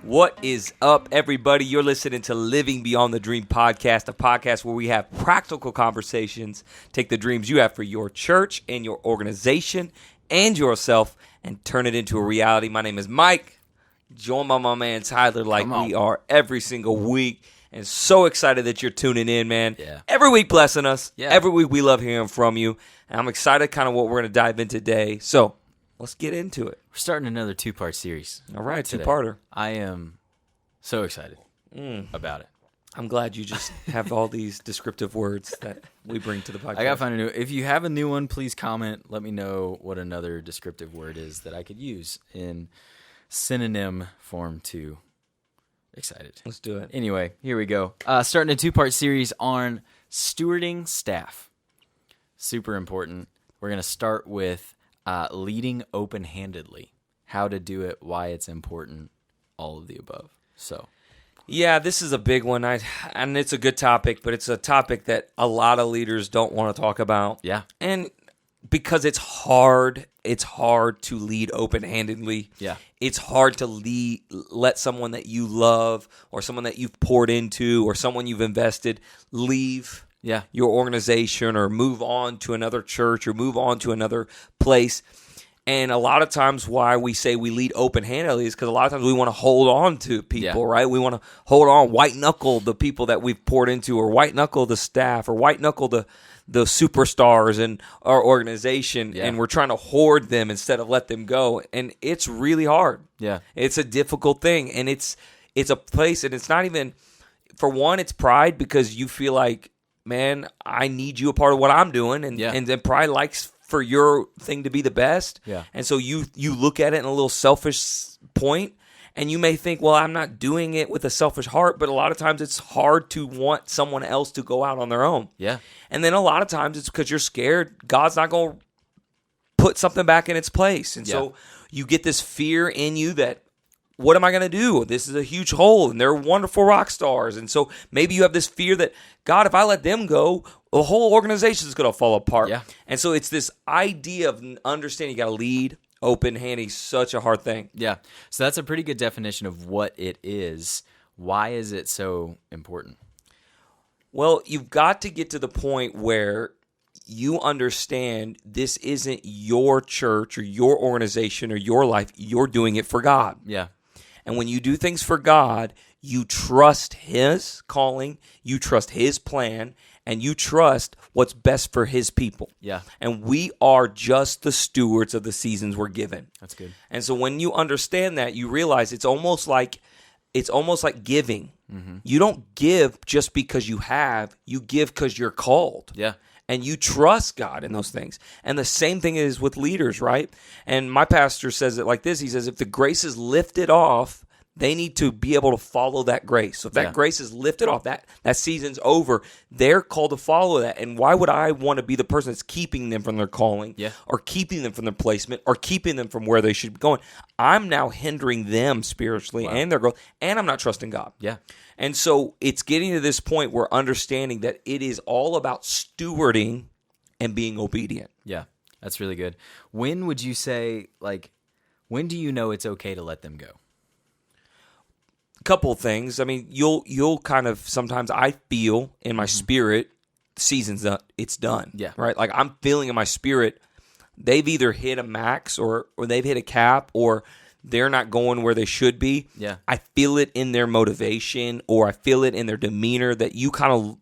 What is up, everybody? You're listening to Living Beyond the Dream podcast, a podcast where we have practical conversations, take the dreams you have for your church and your organization and yourself and turn it into a reality. My name is Mike, joined by my man Tyler like we are every single week. And so excited that you're tuning in, man. Yeah. Every week blessing us. Yeah. Every week we love hearing from you. And I'm excited kind of what we're going to dive in today. So let's get into it. We're starting another two-part series. All right, today. two-parter. I am so excited about it. I'm glad you just have all these descriptive words that we bring to the podcast. I got to find a new. If you have a new one, please comment. Let me know what another descriptive word is that I could use in synonym form too. Excited. Let's do it. Anyway, here we go. Starting a two-part series on stewarding staff. Super important. We're going to start with leading open-handedly. How to do it, why it's important, all of the above. So, yeah, this is a big one, and it's a good topic, but it's a topic that a lot of leaders don't want to talk about. Yeah. And because it's hard to lead open-handedly. Yeah. It's hard to let someone that you love or someone that you've poured into or someone you've invested leave your organization or move on to another church or move on to another place. And a lot of times why we say we lead open-handedly is because a lot of times we want to hold on to people, right? We want to hold on, white-knuckle the people that we've poured into or white-knuckle the staff or white-knuckle the superstars in our organization, and we're trying to hoard them instead of let them go. And it's really hard. Yeah. It's a difficult thing. And it's a place, and it's not even, for one, it's pride because you feel like, man, I need you a part of what I'm doing. And then pride likes for your thing to be the best. Yeah. And so you look at it in a little selfish point, and you may think, well, I'm not doing it with a selfish heart, but a lot of times it's hard to want someone else to go out on their own. Yeah. And then a lot of times it's because you're scared God's not going to put something back in its place. And so you get this fear in you that, what am I going to do? This is a huge hole, and they're wonderful rock stars. And so maybe you have this fear that, God, if I let them go, the whole organization is going to fall apart. Yeah. And so it's this idea of understanding you got to lead open-handed. Such a hard thing. Yeah. So that's a pretty good definition of what it is. Why is it so important? Well, you've got to get to the point where you understand this isn't your church or your organization or your life. You're doing it for God. Yeah. And when you do things for God, you trust His calling, you trust His plan, and you trust what's best for His people. Yeah. And we are just the stewards of the seasons we're given. That's good. And so when you understand that, you realize it's almost like giving. Mm-hmm. You don't give just because you have, you give because you're called. Yeah. And you trust God in those things. And the same thing is with leaders, right? And my pastor says it like this. He says, if the grace is lifted off, they need to be able to follow that grace. So if that grace is lifted off, that season's over, they're called to follow that. And why would I want to be the person that's keeping them from their calling or keeping them from their placement or keeping them from where they should be going? I'm now hindering them spiritually and their growth, and I'm not trusting God. Yeah. And so it's getting to this point where understanding that it is all about stewarding and being obedient. Yeah, that's really good. When would you say, when do you know it's okay to let them go? Couple of things. I mean, you'll kind of, sometimes I feel in my spirit, season's done, it's done. Yeah. Right? Like I'm feeling in my spirit, they've either hit a max or they've hit a cap or they're not going where they should be. Yeah. I feel it in their motivation or I feel it in their demeanor that you kind of,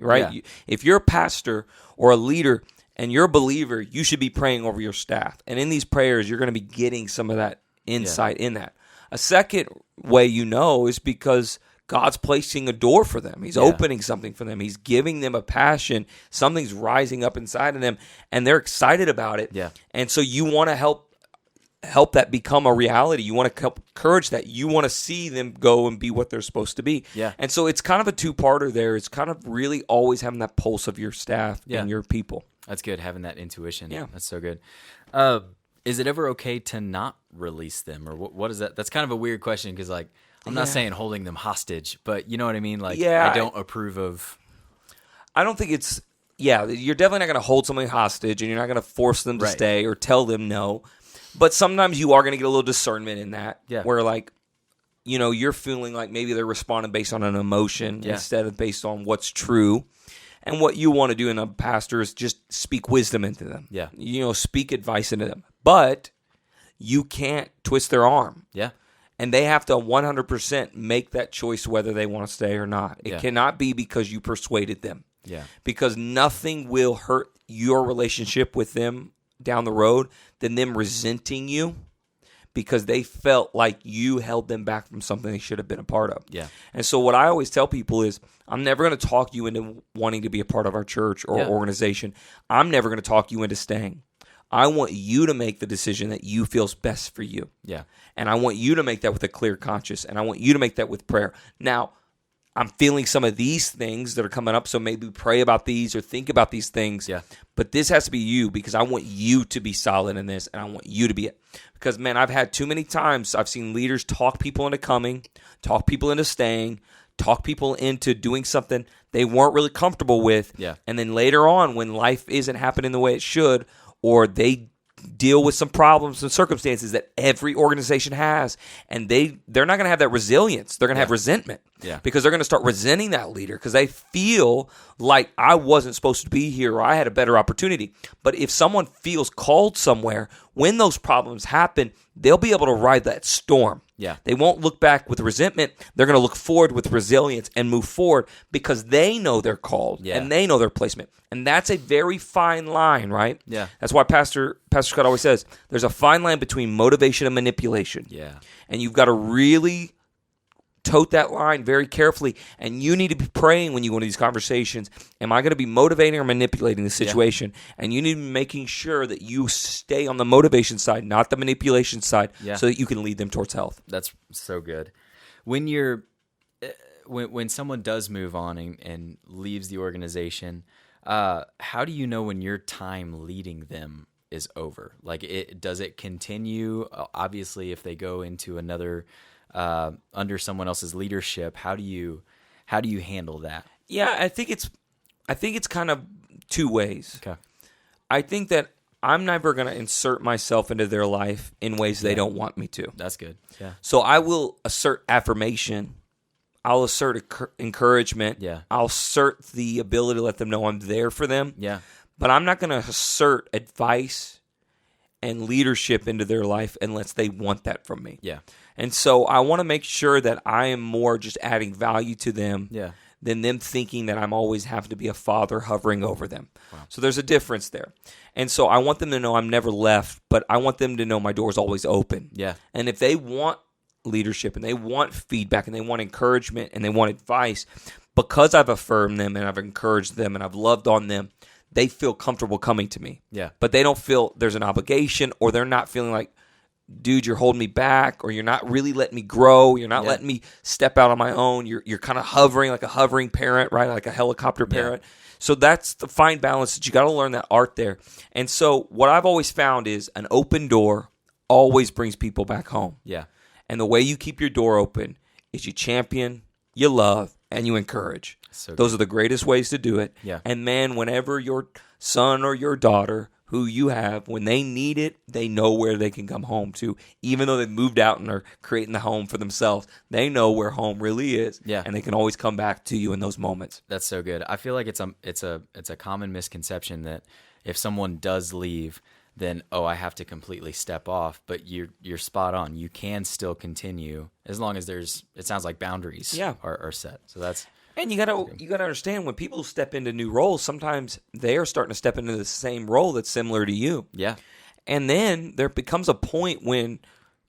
right? Yeah. If you're a pastor or a leader and you're a believer, you should be praying over your staff. And in these prayers, you're going to be getting some of that insight in that. A second way is because God's placing a door for them. He's opening something for them. He's giving them a passion. Something's rising up inside of them, and they're excited about it. Yeah. And so you want to help that become a reality. You want to help encourage that. You want to see them go and be what they're supposed to be. Yeah. And so it's kind of a two-parter there. It's kind of really always having that pulse of your staff and your people. That's good, having that intuition. Yeah. That's so good. Is it ever okay to not release them? Or what is that? That's kind of a weird question because, I'm not saying holding them hostage, but you know what I mean? I don't approve of... I don't think it's... Yeah, you're definitely not going to hold somebody hostage and you're not going to force them to stay or tell them no. But sometimes you are going to get a little discernment in that. Yeah. Where, you're feeling like maybe they're responding based on an emotion instead of based on what's true. And what you want to do in a pastor is just speak wisdom into them. Yeah. Speak advice into them. But you can't twist their arm. Yeah. And they have to 100% make that choice whether they want to stay or not. It cannot be because you persuaded them. Yeah. Because nothing will hurt your relationship with them down the road than them resenting you because they felt like you held them back from something they should have been a part of. Yeah. And so what I always tell people is I'm never going to talk you into wanting to be a part of our church or organization. I'm never going to talk you into staying. I want you to make the decision that you feels best for you. Yeah. And I want you to make that with a clear conscience. And I want you to make that with prayer. Now, I'm feeling some of these things that are coming up, so maybe pray about these or think about these things. Yeah. But this has to be you because I want you to be solid in this, and I want you to be it. Because, man, I've had too many times I've seen leaders talk people into coming, talk people into staying, talk people into doing something they weren't really comfortable with. Yeah. And then later on when life isn't happening the way it should, or they deal with some problems and circumstances that every organization has, and they're not going to have that resilience. They're going to have resentment because they're going to start resenting that leader because they feel like I wasn't supposed to be here or I had a better opportunity. But if someone feels called somewhere, when those problems happen, they'll be able to ride that storm. Yeah. They won't look back with resentment. They're going to look forward with resilience and move forward because they know they're called and they know their placement. And that's a very fine line, right? Yeah. That's why Pastor Scott always says there's a fine line between motivation and manipulation. Yeah. And you've got to really tote that line very carefully. And you need to be praying when you go into these conversations. Am I going to be motivating or manipulating the situation? And you need to be making sure that you stay on the motivation side, not the manipulation side, so that you can lead them towards health. That's so good. When you're when someone does move on and leaves the organization, how do you know when your time leading them is over? Like, does it continue? Obviously, if they go into another under someone else's leadership, how do you handle that? Yeah, I think it's kind of two ways. Okay. I think that I'm never going to insert myself into their life in ways they don't want me to. That's good. Yeah. So I will assert affirmation. I'll assert encouragement. Yeah. I'll assert the ability to let them know I'm there for them. Yeah. But I'm not going to assert advice and leadership into their life unless they want that from me. Yeah. And so I want to make sure that I am more just adding value to them than them thinking that I'm always having to be a father hovering over them. Wow. So there's a difference there. And so I want them to know I'm never left, but I want them to know my door's always open. Yeah. And if they want leadership and they want feedback and they want encouragement and they want advice, because I've affirmed them and I've encouraged them and I've loved on them, they feel comfortable coming to me. Yeah. But they don't feel there's an obligation, or they're not feeling like, dude, you're holding me back, or you're not really letting me grow. You're not letting me step out on my own. You're kind of hovering like a hovering parent, right? Like a helicopter parent. Yeah. So that's the fine balance that you got to learn that art there. And so what I've always found is an open door always brings people back home. Yeah. And the way you keep your door open is you champion, you love, and you encourage. So those are the greatest ways to do it. Yeah. And man, whenever your son or your daughter who you have, when they need it, they know where they can come home to. Even though they've moved out and are creating the home for themselves, they know where home really is. Yeah. And they can always come back to you in those moments. That's so good. I feel like it's a common misconception that if someone does leave, then I have to completely step off. But you're spot on. You can still continue as long as it sounds like boundaries are set. So that's. And you gotta understand, when people step into new roles, sometimes they are starting to step into the same role that's similar to you. Yeah. And then there becomes a point when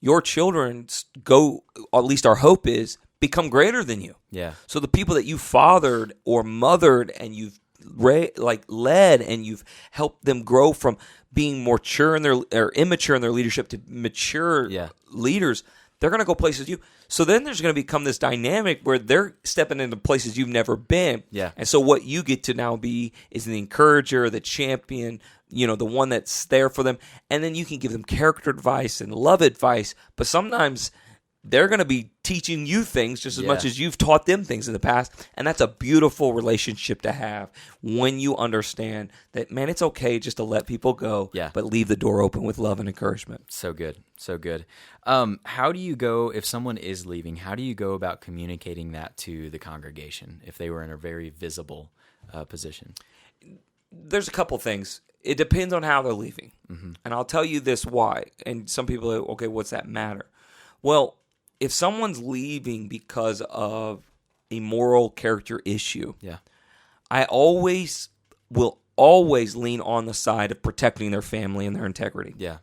your children go, or at least our hope is, become greater than you. Yeah. So the people that you fathered or mothered and you've led and you've helped them grow from being mature in or immature in their leadership to mature leaders, they're going to go places you. So then there's going to become this dynamic where they're stepping into places you've never been. Yeah. And so what you get to now be is the encourager, the champion, the one that's there for them. And then you can give them character advice and love advice. But sometimes they're going to be teaching you things just as much as you've taught them things in the past. And that's a beautiful relationship to have when you understand that, man, it's okay just to let people go, but leave the door open with love and encouragement. So good. So good. How do you go, if someone is leaving, how do you go about communicating that to the congregation if they were in a very visible position? There's a couple things. It depends on how they're leaving. Mm-hmm. And I'll tell you this why. And some people are, okay, what's that matter? Well, if someone's leaving because of a moral character issue, I will always lean on the side of protecting their family and their integrity. Yeah.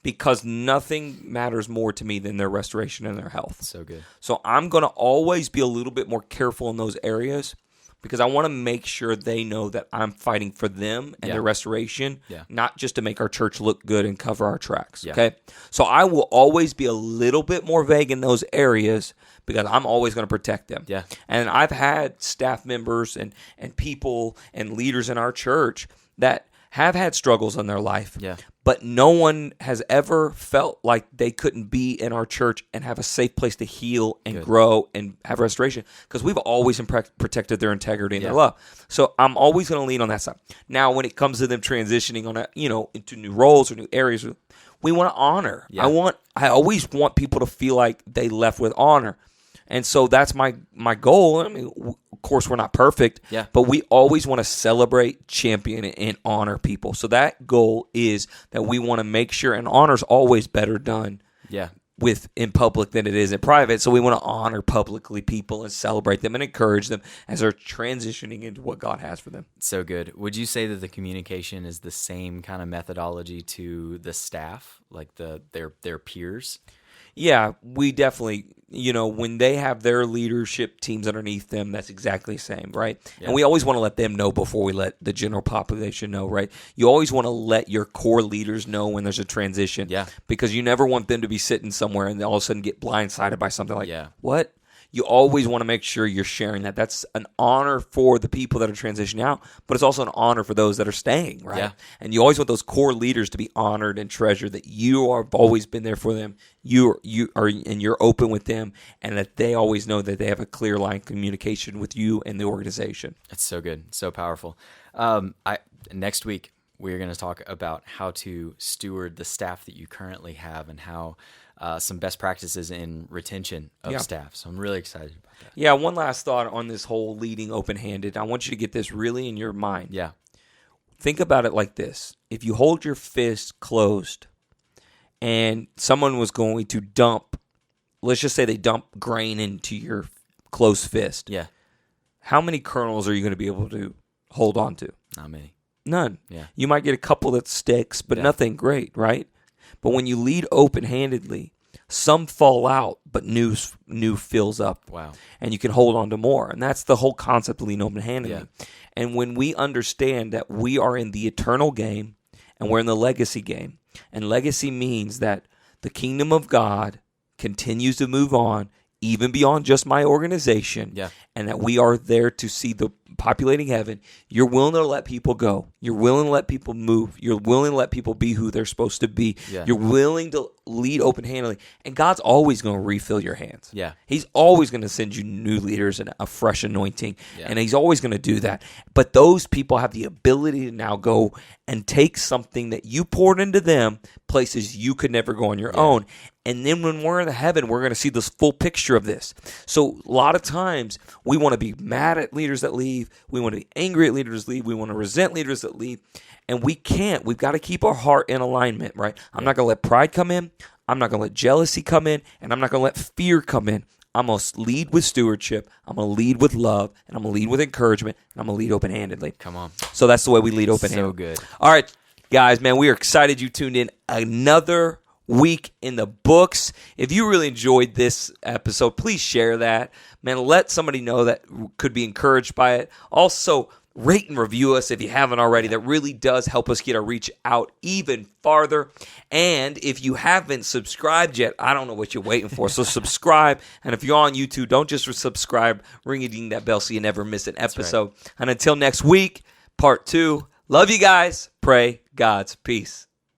Because nothing matters more to me than their restoration and their health. So good. So I'm going to always be a little bit more careful in those areas because I want to make sure they know that I'm fighting for them and their restoration, not just to make our church look good and cover our tracks, okay? So I will always be a little bit more vague in those areas because I'm always going to protect them. Yeah. And I've had staff members and people and leaders in our church that have had struggles in their life, but no one has ever felt like they couldn't be in our church and have a safe place to heal and grow and have restoration because we've always protected their integrity and their love. So I'm always going to lean on that side. Now, when it comes to them transitioning on into new roles or new areas, we want to honor. I always want people to feel like they left with honor. And so that's my goal. I mean, of course, we're not perfect, but we always want to celebrate, champion, and honor people. So that goal is that we want to make sure, and honor's always better done in public than it is in private. So we want to honor publicly people and celebrate them and encourage them as they're transitioning into what God has for them. So good. Would you say that the communication is the same kind of methodology to the staff, like their peers? Yeah, we definitely, when they have their leadership teams underneath them, that's exactly the same, right? Yeah. And we always want to let them know before we let the general population know, right? You always want to let your core leaders know when there's a transition. Yeah. Because you never want them to be sitting somewhere and all of a sudden get blindsided by something like, what? You always want to make sure you're sharing that. That's an honor for the people that are transitioning out, but it's also an honor for those that are staying, right? Yeah. And you always want those core leaders to be honored and treasured, that you have always been there for them. You are, and you're open with them, and that they always know that they have a clear line of communication with you and the organization. That's so good, so powerful. Next week we're going to talk about how to steward the staff that you currently have and how. Some best practices in retention of staff. So I'm really excited about that. Yeah, one last thought on this whole leading open-handed. I want you to get this really in your mind. Yeah. Think about it like this. If you hold your fist closed and someone was going to dump, let's just say they dump grain into your closed fist. Yeah. How many kernels are you going to be able to hold on to? Not many. None. Yeah. You might get a couple that sticks, but nothing great, right? But when you lead open-handedly, some fall out, but new fills up. Wow. And you can hold on to more. And that's the whole concept of leading open-handedly. Yeah. And when we understand that we are in the eternal game and we're in the legacy game, and legacy means that the kingdom of God continues to move on even beyond just my organization, and that we are there to see the populating heaven, you're willing to let people go. You're willing to let people move. You're willing to let people be who they're supposed to be. Yeah. You're willing to lead open-handedly. And God's always going to refill your hands. Yeah. He's always going to send you new leaders and a fresh anointing, and He's always going to do that. But those people have the ability to now go and take something that you poured into them, places you could never go on your own. And then when we're in the heaven, we're going to see this full picture of this. So a lot of times we want to be mad at leaders that leave. We want to be angry at leaders that leave. We want to resent leaders that leave. And we can't. We've got to keep our heart in alignment, right? I'm not going to let pride come in. I'm not going to let jealousy come in. And I'm not going to let fear come in. I'm going to lead with stewardship. I'm going to lead with love. And I'm going to lead with encouragement. And I'm going to lead open-handedly. Come on. So that's the way we lead open-handedly. So good. All right, guys, man, we are excited you tuned in. Another week in the books. If you really enjoyed this episode, please share that. Man, let somebody know that could be encouraged by it. Also, rate and review us if you haven't already. That really does help us get our reach out even farther. And if you haven't subscribed yet, I don't know what you're waiting for. So subscribe. And if you're on YouTube, don't just subscribe. Ring that bell so you never miss an episode. Right. And until next week, part 2. Love you guys. Pray God's peace.